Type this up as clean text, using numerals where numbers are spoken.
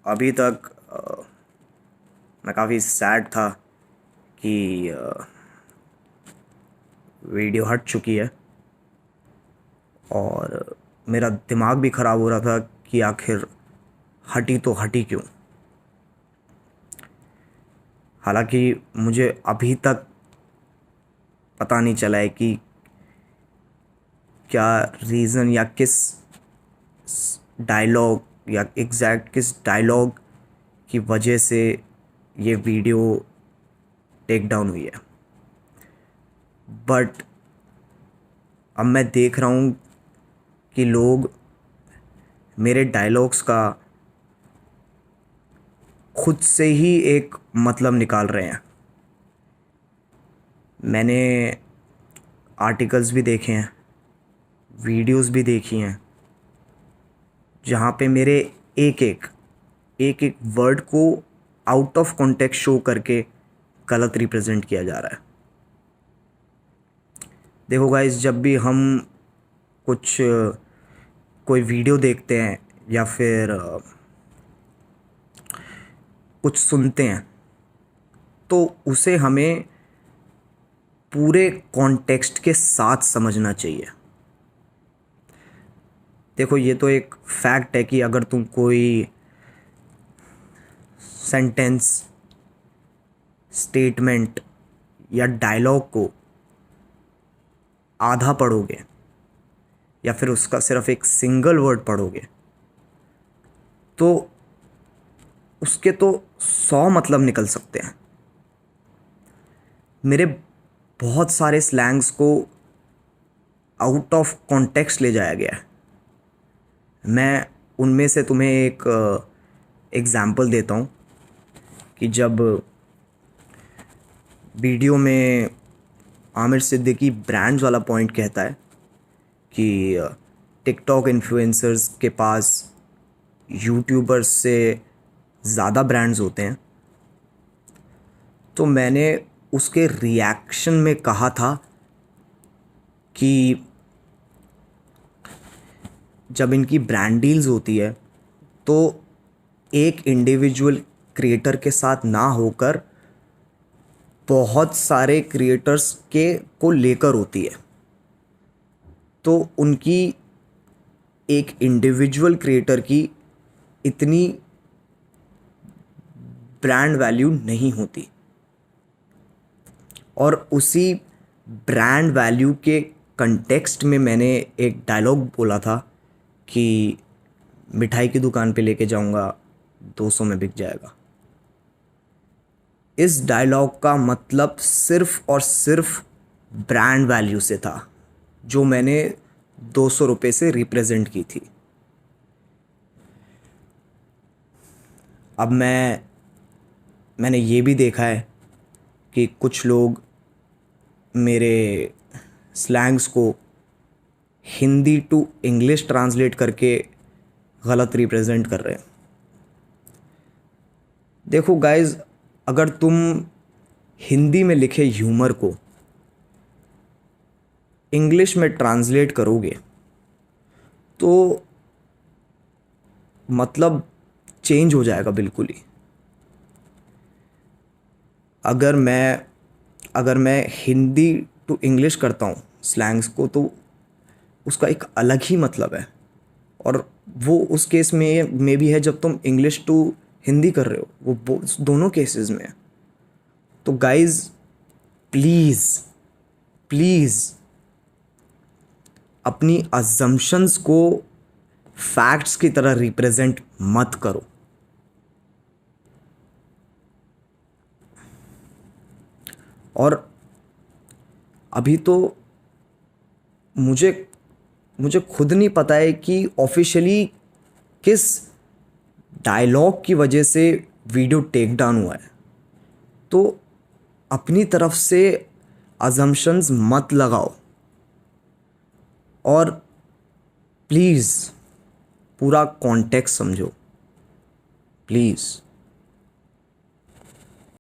अभी तक मैं काफ़ी सैड था कि वीडियो हट चुकी है, और मेरा दिमाग भी ख़राब हो रहा था कि आखिर हटी तो हटी क्यों। हालांकि मुझे अभी तक पता नहीं चला है कि क्या रीज़न या किस डायलॉग या एग्जैक्ट किस डायलॉग की वजह से ये वीडियो टेक डाउन हुई है। बट अब मैं देख रहा हूँ कि लोग मेरे डायलॉग्स का खुद से ही एक मतलब निकाल रहे हैं। मैंने आर्टिकल्स भी देखे हैं, वीडियोस भी देखी हैं, जहाँ पे मेरे एक एक वर्ड को आउट ऑफ कॉन्टेक्स्ट शो करके गलत रिप्रेजेंट किया जा रहा है। देखो गाइस, जब भी हम कुछ कोई वीडियो देखते हैं या फिर कुछ सुनते हैं, तो उसे हमें पूरे कॉन्टेक्स्ट के साथ समझना चाहिए। देखो, ये तो एक फैक्ट है कि अगर तुम कोई सेंटेंस, स्टेटमेंट या डायलॉग को आधा पढ़ोगे या फिर उसका सिर्फ एक सिंगल वर्ड पढ़ोगे, तो उसके तो 100 मतलब निकल सकते हैं। मेरे बहुत सारे स्लैंग्स को आउट ऑफ कॉन्टेक्स्ट ले जाया गया है। मैं उनमें से तुम्हें एक एग्ज़ाम्पल देता हूँ कि जब वीडियो में आमिर सिद्दीकी ब्रांड्स वाला पॉइंट कहता है कि टिकटॉक इन्फ्लुएंसर्स के पास यूट्यूबर्स से ज़्यादा ब्रांड्स होते हैं, तो मैंने उसके रिएक्शन में कहा था कि जब इनकी ब्रांड डील्स होती है तो एक इंडिविजुअल क्रिएटर के साथ ना होकर बहुत सारे क्रिएटर्स के को लेकर होती है, तो उनकी एक इंडिविजुअल क्रिएटर की इतनी ब्रांड वैल्यू नहीं होती। और उसी ब्रांड वैल्यू के कंटेक्स्ट में मैंने एक डायलॉग बोला था कि मिठाई की दुकान पे लेके जाऊंगा, 200 में बिक जाएगा। इस डायलॉग का मतलब सिर्फ और सिर्फ ब्रांड वैल्यू से था, जो मैंने 200 रुपये से रिप्रेजेंट की थी। अब मैंने ये भी देखा है कि कुछ लोग मेरे स्लैंग्स को हिंदी टू इंग्लिश ट्रांसलेट करके गलत रिप्रेजेंट कर रहे हैं। देखो गाइस, अगर तुम हिंदी में लिखे ह्यूमर को इंग्लिश में ट्रांसलेट करोगे तो मतलब चेंज हो जाएगा बिल्कुल ही। अगर मैं हिंदी टू इंग्लिश करता हूँ स्लैंग्स को, तो उसका एक अलग ही मतलब है, और वो उस केस में भी है जब तुम इंग्लिश टू हिंदी कर रहे हो, वो दोनों केसेस में है। तो गाइज, प्लीज़ प्लीज़ अपनी अजम्पशंस को फैक्ट्स की तरह रिप्रेजेंट मत करो। और अभी तो मुझे मुझे खुद नहीं पता है कि ऑफिशियली किस डायलॉग की वजह से वीडियो टेक डाउन हुआ है। तो अपनी तरफ से अजम्पशंस मत लगाओ, और प्लीज़ पूरा कॉन्टेक्स्ट समझो, प्लीज़।